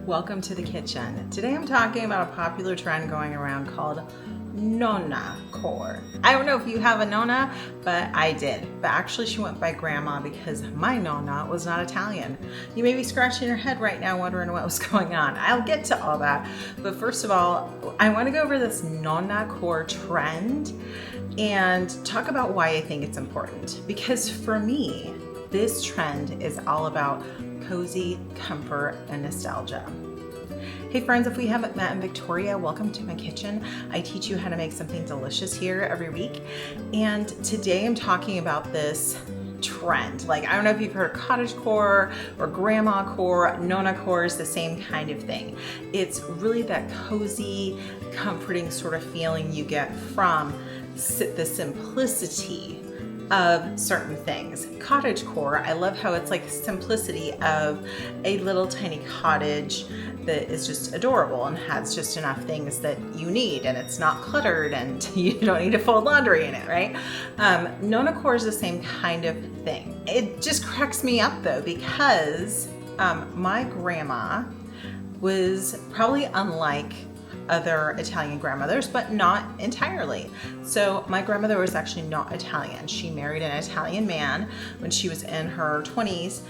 Welcome to the kitchen. Today I'm talking about a popular trend going around called Nonna Core. I don't know if you have a Nonna, but I did. But actually she went by Grandma because my Nonna was not Italian. You may be scratching your head right now wondering what was going on. I'll get to all that. But first of all, I want to go over this Nonna Core trend and talk about why I think it's important. Because for me, this trend is all about cozy comfort and nostalgia. Hey friends, if we haven't met in Victoria, welcome to my kitchen. I teach you how to make something delicious here every week. And today I'm talking about this trend. Like, I don't know if you've heard of cottage core or grandma core. Nonna core is the same kind of thing. It's really that cozy, comforting sort of feeling you get from the simplicity of certain things. Cottage core, I love how it's like simplicity of a little tiny cottage that is just adorable and has just enough things that you need, and it's not cluttered and you don't need to fold laundry in it, right? Nonna Core is the same kind of thing. It just cracks me up though, because my grandma was probably unlike other Italian grandmothers, but not entirely. So my grandmother was actually not Italian. She married an Italian man when she was in her 20s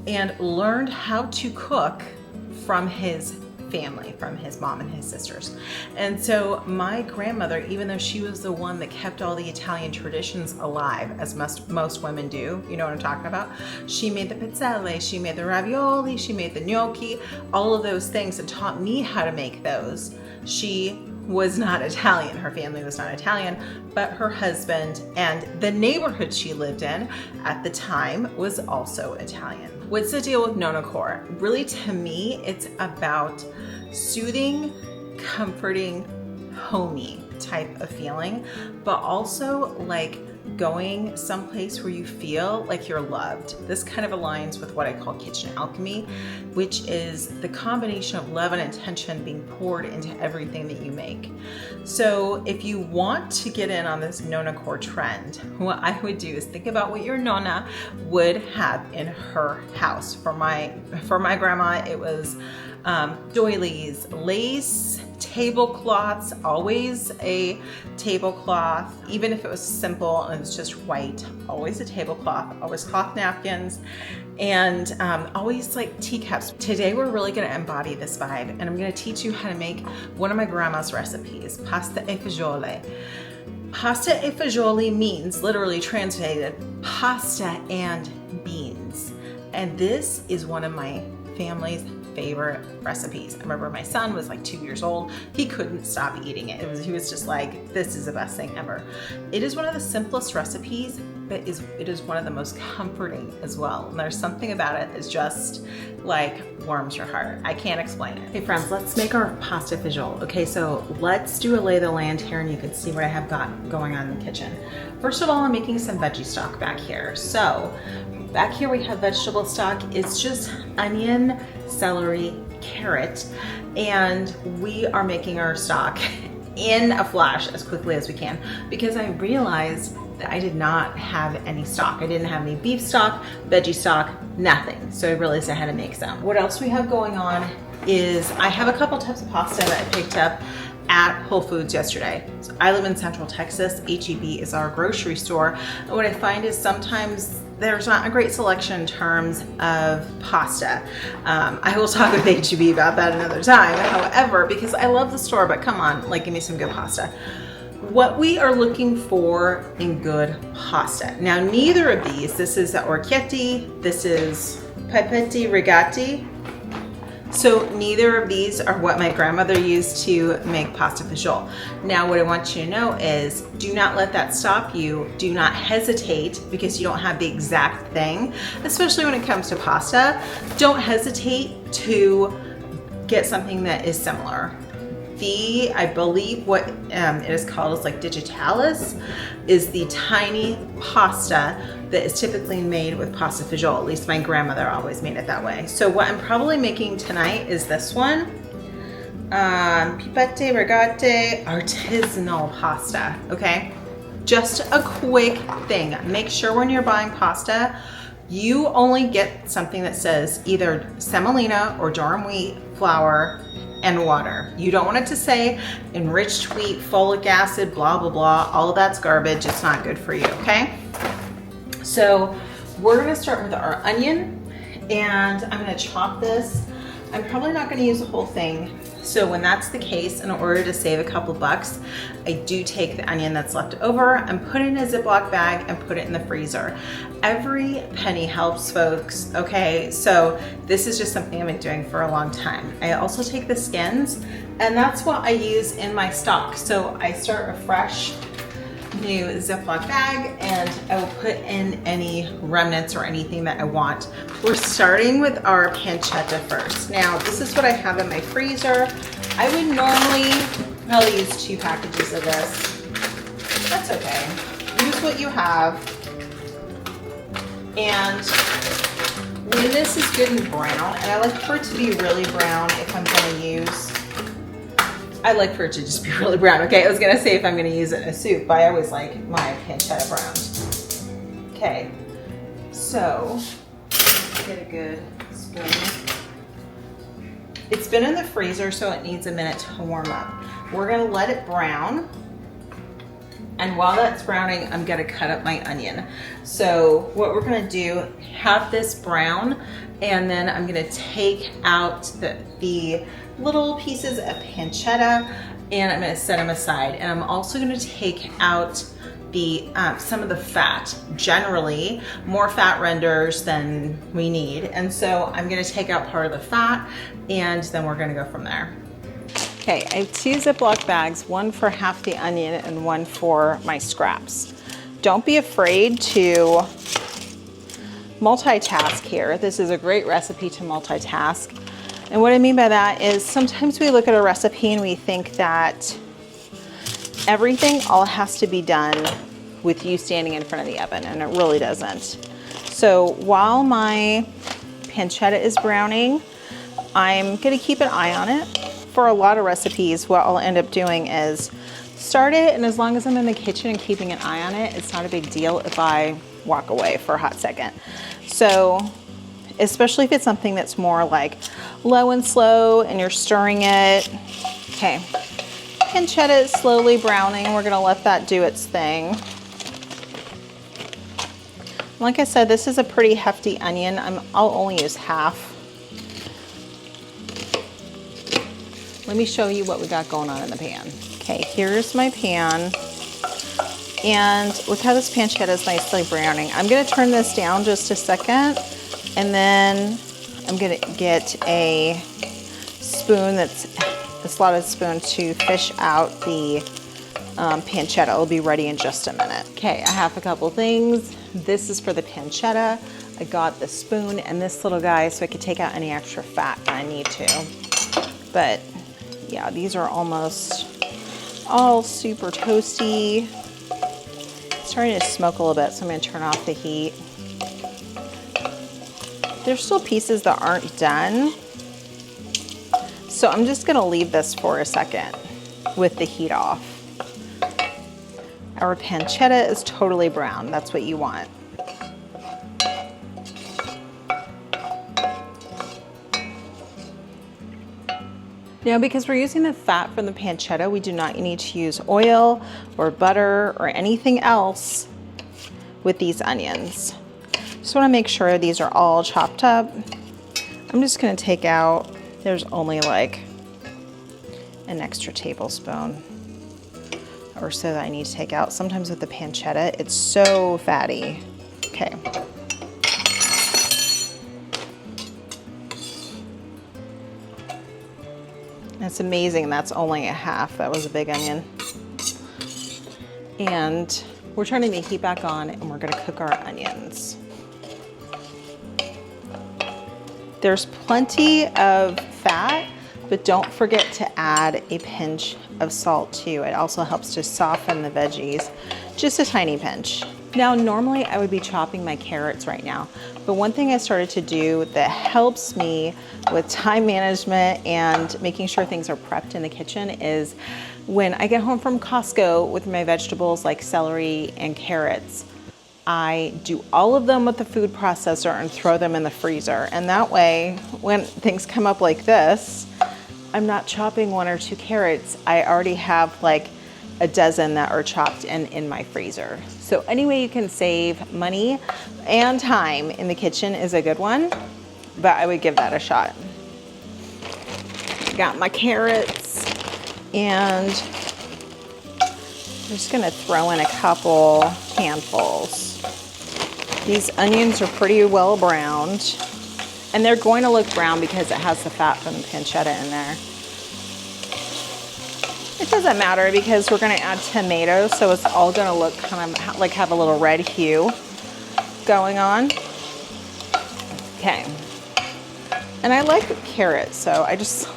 and learned how to cook from his family, from his mom and his sisters. And so my grandmother, even though she was the one that kept all the Italian traditions alive, as most women do, you know what I'm talking about? She made the pizzelle, she made the ravioli, she made the gnocchi, all of those things, and taught me how to make those. She was not Italian, her family was not Italian, but her husband and the neighborhood she lived in at the time was also Italian. What's the deal with Nonna Core? Really, to me, it's about soothing, comforting, homey type of feeling, but also like going someplace where you feel like you're loved. This kind of aligns with what I call kitchen alchemy, which is the combination of love and attention being poured into everything that you make. So if you want to get in on this Nonna Core trend, what I would do is think about what your Nonna would have in her house. For my grandma, it was doilies, lace, tablecloths, always a tablecloth, even if it was simple and it's just white, always a tablecloth, always cloth napkins, and always like teacups. Today we're really going to embody this vibe, and I'm going to teach you how to make one of my grandma's recipes, pasta e fagioli. Pasta e fagioli means, literally translated, pasta and beans. And this is one of my family's favorite recipes. I remember my son was like 2 years old. He couldn't stop eating it. He was just like, this is the best thing ever. It is one of the simplest recipes, but it is one of the most comforting as well. And there's something about it that's just like warms your heart. I can't explain it. Hey friends, let's make our pasta fazoul. Okay, so let's do a lay of the land here and you can see what I have got going on in the kitchen. First of all, I'm making some veggie stock back here. So back here we have vegetable stock. It's just onion, celery, carrot, and we are making our stock in a flash as quickly as we can because I realized that I did not have any stock. I didn't have any beef stock, veggie stock, nothing. So I realized I had to make some. What else we have going on is I have a couple types of pasta that I picked up at Whole Foods yesterday. So I live in Central Texas. H-E-B is our grocery store. And what I find is sometimes there's not a great selection in terms of pasta. I will talk with H-E-B about that another time. However, because I love the store, but come on, like give me some good pasta. What we are looking for in good pasta. Now, neither of these, this is the orecchietti, this is pipetti rigati. So neither of these are what my grandmother used to make pasta fazoul. Now what I want you to know is do not let that stop you. Do not hesitate because you don't have the exact thing, especially when it comes to pasta. Don't hesitate to get something that is similar. I believe what it is called is like digitalis, is the tiny pasta that is typically made with pasta fazoul. At least my grandmother always made it that way. So what I'm probably making tonight is this one, pipette regate artisanal pasta, okay? Just a quick thing. Make sure when you're buying pasta, you only get something that says either semolina or durum wheat flour, and water. You don't want it to say enriched wheat, folic acid, blah, blah, blah. All of that's garbage. It's not good for you, okay? So we're gonna start with our onion, and I'm gonna chop this. I'm probably not gonna use the whole thing. So when that's the case, in order to save a couple bucks, I do take the onion that's left over and put it in a Ziploc bag and put it in the freezer. Every penny helps, folks, okay? So this is just something I've been doing for a long time. I also take the skins, and that's what I use in my stock. So I start a fresh new Ziploc bag, and I will put in any remnants or anything that I want. We're starting with our pancetta first. Now, this is what I have in my freezer. I would normally probably use 2 packages of this. That's okay. Use what you have. And when this is good and brown, and I like for it to be really brown if I'm gonna use, I like for it to just be really brown, okay? I was gonna say if I'm gonna use it in a soup, but I always like my pancetta brown. Okay, so get a good spoon. It's been in the freezer, so it needs a minute to warm up. We're gonna let it brown, and while that's browning, I'm gonna cut up my onion. So what we're gonna do, have this brown, and then I'm gonna take out the little pieces of pancetta, and I'm gonna set them aside. And I'm also gonna take out the some of the fat. Generally, more fat renders than we need. And so I'm gonna take out part of the fat, and then we're gonna go from there. Okay, I have 2 Ziploc bags, one for half the onion and one for my scraps. Don't be afraid to multitask here. This is a great recipe to multitask. And what I mean by that is sometimes we look at a recipe and we think that everything all has to be done with you standing in front of the oven, and it really doesn't. So while my pancetta is browning, I'm gonna keep an eye on it. For a lot of recipes, what I'll end up doing is start it, and as long as I'm in the kitchen and keeping an eye on it, it's not a big deal if I walk away for a hot second. So especially if it's something that's more like low and slow and you're stirring it. Okay, pancetta is slowly browning. We're gonna let that do its thing. Like I said, this is a pretty hefty onion. I'll only use half. Let me show you what we got going on in the pan. Okay, here's my pan. And look how this pancetta is nicely browning. I'm gonna turn this down just a second, and then I'm gonna get a spoon a slotted spoon to fish out the pancetta. It'll be ready in just a minute. Okay, I have a couple things. This is for the pancetta. I got the spoon and this little guy so I could take out any extra fat that I need to. But yeah, these are almost all super toasty. It's starting to smoke a little bit, so I'm gonna turn off the heat. There's still pieces that aren't done, so I'm just gonna leave this for a second with the heat off. Our pancetta is totally brown. That's what you want. Now, because we're using the fat from the pancetta, we do not need to use oil or butter or anything else with these onions. Just want to make sure these are all chopped up. I'm just going to take out, there's only like an extra tablespoon or so that I need to take out. Sometimes with the pancetta, it's so fatty. Okay. That's amazing. That's only a half. That was a big onion. And we're turning the heat back on, and we're going to cook our onions. There's plenty of fat, but don't forget to add a pinch of salt too. It also helps to soften the veggies, just a tiny pinch. Now, normally I would be chopping my carrots right now, but one thing I started to do that helps me with time management and making sure things are prepped in the kitchen is when I get home from Costco with my vegetables like celery and carrots, I do all of them with the food processor and throw them in the freezer. And that way, when things come up like this, I'm not chopping 1 or 2 carrots. I already have like a dozen that are chopped and in my freezer. So any way you can save money and time in the kitchen is a good one, but I would give that a shot. Got my carrots, and I'm just gonna throw in a couple handfuls. These onions are pretty well browned, and they're going to look brown because it has the fat from the pancetta in there. It doesn't matter because we're gonna add tomatoes, so it's all gonna look kind of like have a little red hue going on. Okay, and I like carrots, so I just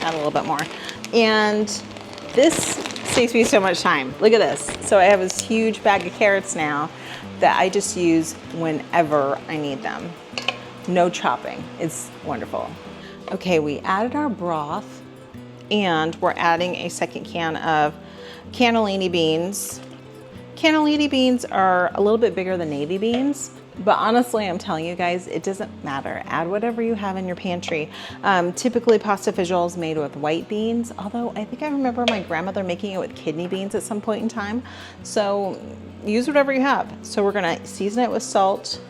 add a little bit more. And this saves me so much time. Look at this. So I have this huge bag of carrots now that I just use whenever I need them. No chopping. It's wonderful. Okay, we added our broth, and we're adding a second can of cannellini beans. Cannellini beans are a little bit bigger than navy beans, but honestly, I'm telling you guys, it doesn't matter. Add whatever you have in your pantry. Typically, pasta fazoul is made with white beans, although I think I remember my grandmother making it with kidney beans at some point in time. So use whatever you have. So we're gonna season it with salt.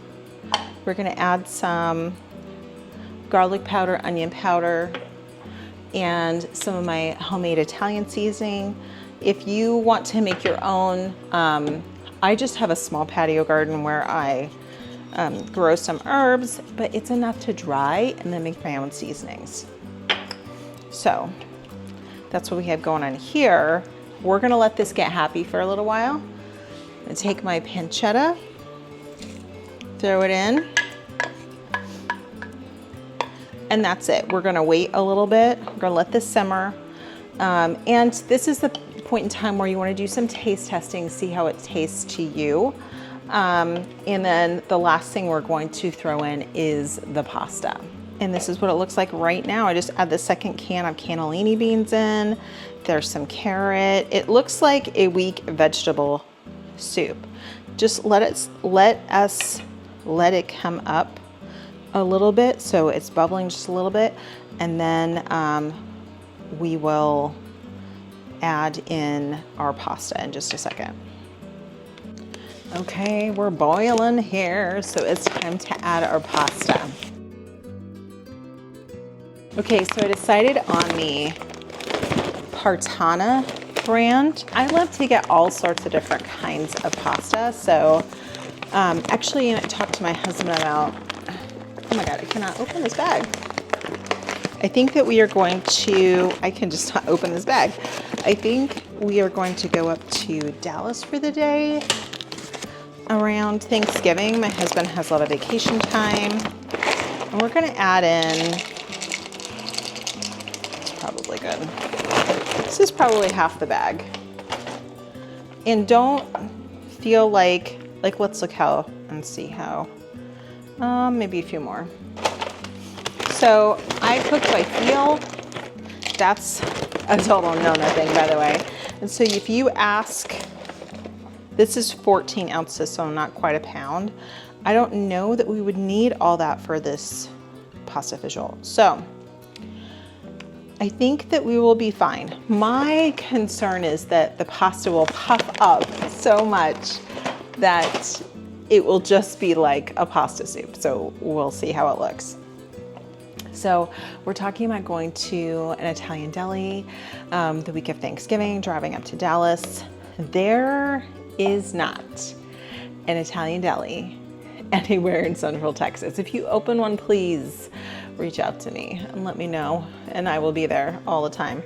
We're gonna add some garlic powder, onion powder, and some of my homemade Italian seasoning. If you want to make your own, I just have a small patio garden where I grow some herbs, but it's enough to dry and then make my own seasonings. So that's what we have going on here. We're gonna let this get happy for a little while. I take my pancetta, throw it in, and that's it. We're gonna wait a little bit. We're gonna let this simmer. And this is the point in time where you wanna do some taste testing, see how it tastes to you. And then the last thing we're going to throw in is the pasta. And this is what it looks like right now. I just add the second can of cannellini beans in. There's some carrot. It looks like a weak vegetable soup. Just let it come up a little bit so it's bubbling just a little bit, and then we will add in our pasta in just a second. Okay, we're boiling here, so it's time to add our pasta. Okay, so I decided on the Partana brand. I love to get all sorts of different kinds of pasta, so actually I talked to my husband about, oh my God, I cannot open this bag. I think that we are going to, I can just not open this bag. I think we are going to go up to Dallas for the day around Thanksgiving. My husband has a lot of vacation time, and we're gonna add in, it's probably good. This is probably half the bag. And don't feel like let's look how, and see how, maybe a few more. So I cook by feel. That's a total Nonna thing, by the way. And so if you ask, this is 14 ounces, so not quite a pound. I don't know that we would need all that for this pasta fazoul. So I think that we will be fine. My concern is that the pasta will puff up so much that it will just be like a pasta soup. So we'll see how it looks. So we're talking about going to an Italian deli the week of Thanksgiving, driving up to Dallas. There is not an Italian deli anywhere in Central Texas. If you open one, please reach out to me and let me know, and I will be there all the time.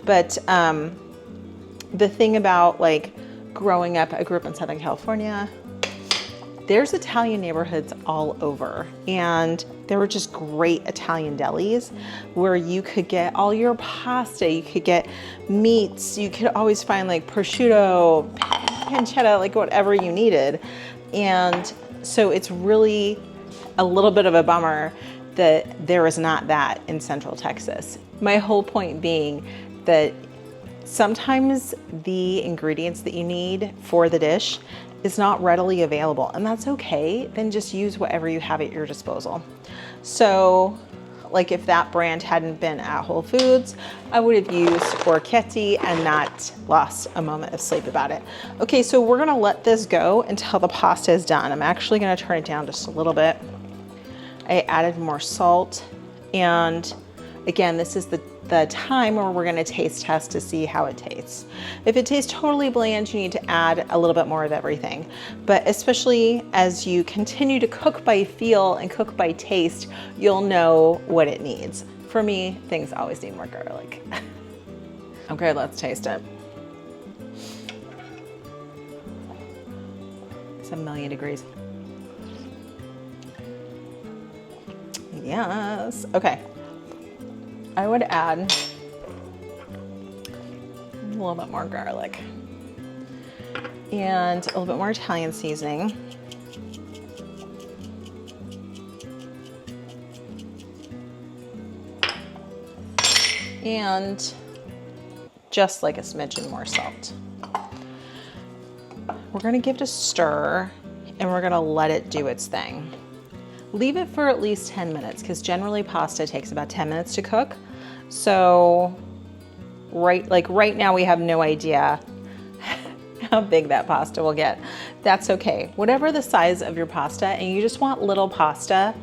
But the thing about like growing up, I grew up in Southern California. There's Italian neighborhoods all over, and there were just great Italian delis where you could get all your pasta, you could get meats, you could always find like prosciutto, pancetta, like whatever you needed. And so it's really a little bit of a bummer that there is not that in Central Texas. My whole point being that sometimes the ingredients that you need for the dish is not readily available, and that's okay. Then just use whatever you have at your disposal. So like if that brand hadn't been at Whole Foods, I would have used Orchetti and not lost a moment of sleep about it. Okay, so we're gonna let this go until the pasta is done. I'm actually gonna turn it down just a little bit. I added more salt, and again, this is the time where we're gonna taste test to see how it tastes. If it tastes totally bland, you need to add a little bit more of everything. But especially as you continue to cook by feel and cook by taste, you'll know what it needs. For me, things always need more garlic. Okay, let's taste it. It's 1,000,000 degrees. Yes, okay. I would add a little bit more garlic and a little bit more Italian seasoning. And just like a smidgen more salt. We're gonna give it a stir and we're gonna let it do its thing. Leave it for at least 10 minutes because generally pasta takes about 10 minutes to cook. So right now we have no idea how big that pasta will get. That's okay. Whatever the size of your pasta, and you just want little pasta,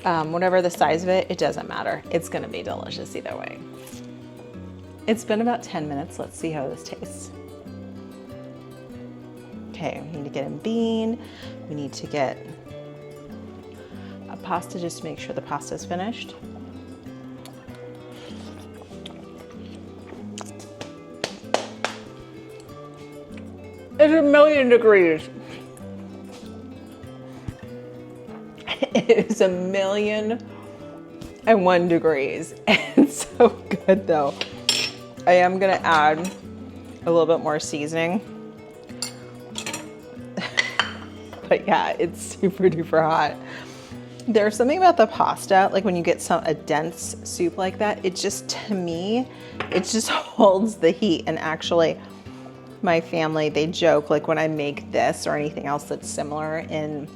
whatever the size of it, it doesn't matter. It's gonna be delicious either way. It's been about 10 minutes. Let's see how this tastes. Okay, we need to get in bean. We need to get a pasta just to make sure the pasta is finished. It's 1,000,000 degrees. It is 1,000,001 degrees. It's so good though. I am gonna add a little bit more seasoning. But yeah, it's super duper hot. There's something about the pasta, like when you get a dense soup like that, it just, to me, it just holds the heat. And actually, my family, they joke, like when I make this or anything else that's similar in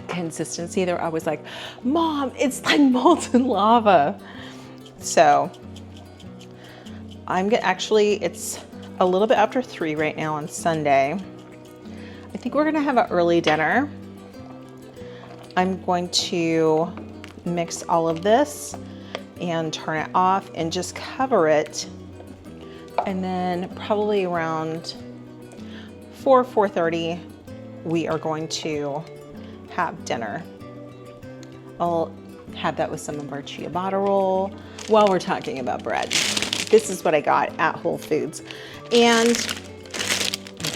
consistency, they're always like, Mom, it's like molten lava. So it's a little bit after 3 right now on Sunday. I think we're gonna have an early dinner. I'm going to mix all of this and turn it off and just cover it. And then probably around 4:30, we are going to have dinner. I'll have that with some of our ciabatta roll. While we're talking about bread, this is what I got at Whole Foods. And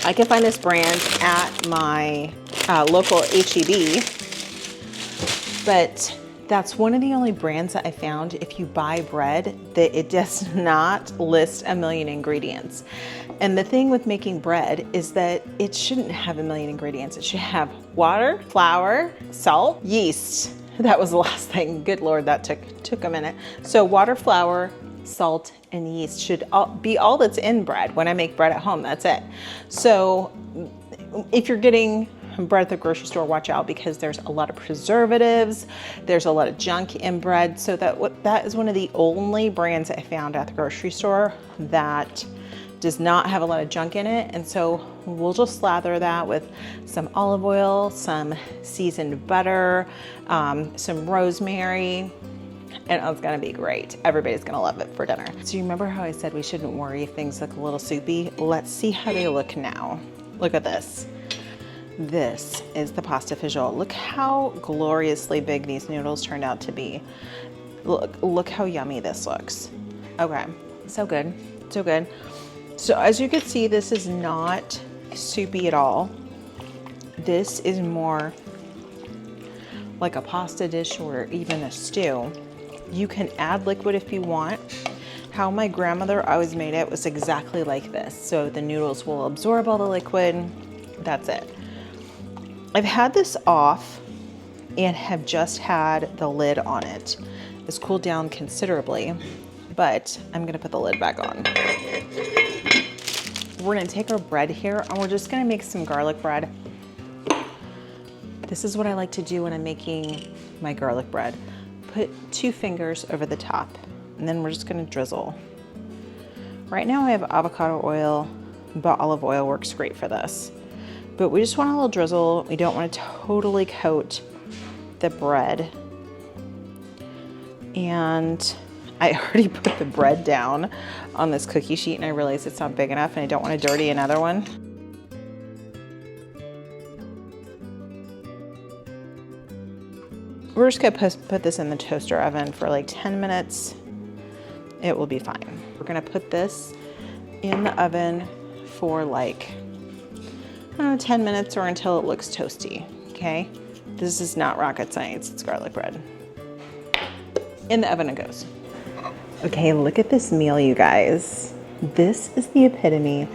I can find this brand at my local H-E-B, but that's one of the only brands that I found, if you buy bread, that it does not list 1,000,000 ingredients. And the thing with making bread is that it shouldn't have 1,000,000 ingredients. It should have water, flour, salt, yeast. That was the last thing. Good Lord, that took a minute. So water, flour, salt, and yeast should be all that's in bread. When I make bread at home, that's it. So if you're getting bread at the grocery store, watch out, because there's a lot of preservatives, there's a lot of junk in bread. So that is one of the only brands I found at the grocery store that does not have a lot of junk in it. And so we'll just slather that with some olive oil, some seasoned butter, some rosemary, and it's gonna be great. Everybody's gonna love it for dinner. So you remember how I said we shouldn't worry if things look a little soupy? Let's see how they look now. Look at this. This is the Pasta Fazoul. Look how gloriously big these noodles turned out to be. Look how yummy this looks. Okay, so good, so good. So as you can see, this is not soupy at all. This is more like a pasta dish or even a stew. You can add liquid if you want. How my grandmother always made it was exactly like this. So the noodles will absorb all the liquid. That's it. I've had this off and have just had the lid on it. It's cooled down considerably, but I'm gonna put the lid back on. We're gonna take our bread here and we're just gonna make some garlic bread. This is what I like to do when I'm making my garlic bread. Put 2 fingers over the top, and then we're just gonna drizzle. Right now I have avocado oil, but olive oil works great for this. But we just want a little drizzle. We don't want to totally coat the bread. And I already put the bread down on this cookie sheet and I realized it's not big enough and I don't want to dirty another one. We're just gonna put this in the toaster oven for like 10 minutes. It will be fine. We're gonna put this in the oven for like, I don't know, 10 minutes or until it looks toasty, okay? This is not rocket science, it's garlic bread. In the oven it goes. Okay, look at this meal, you guys. This is the epitome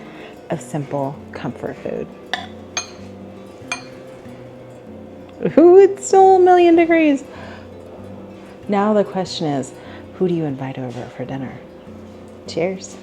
of simple comfort food. Ooh, it's still 1,000,000 degrees. Now the question is, who do you invite over for dinner? Cheers.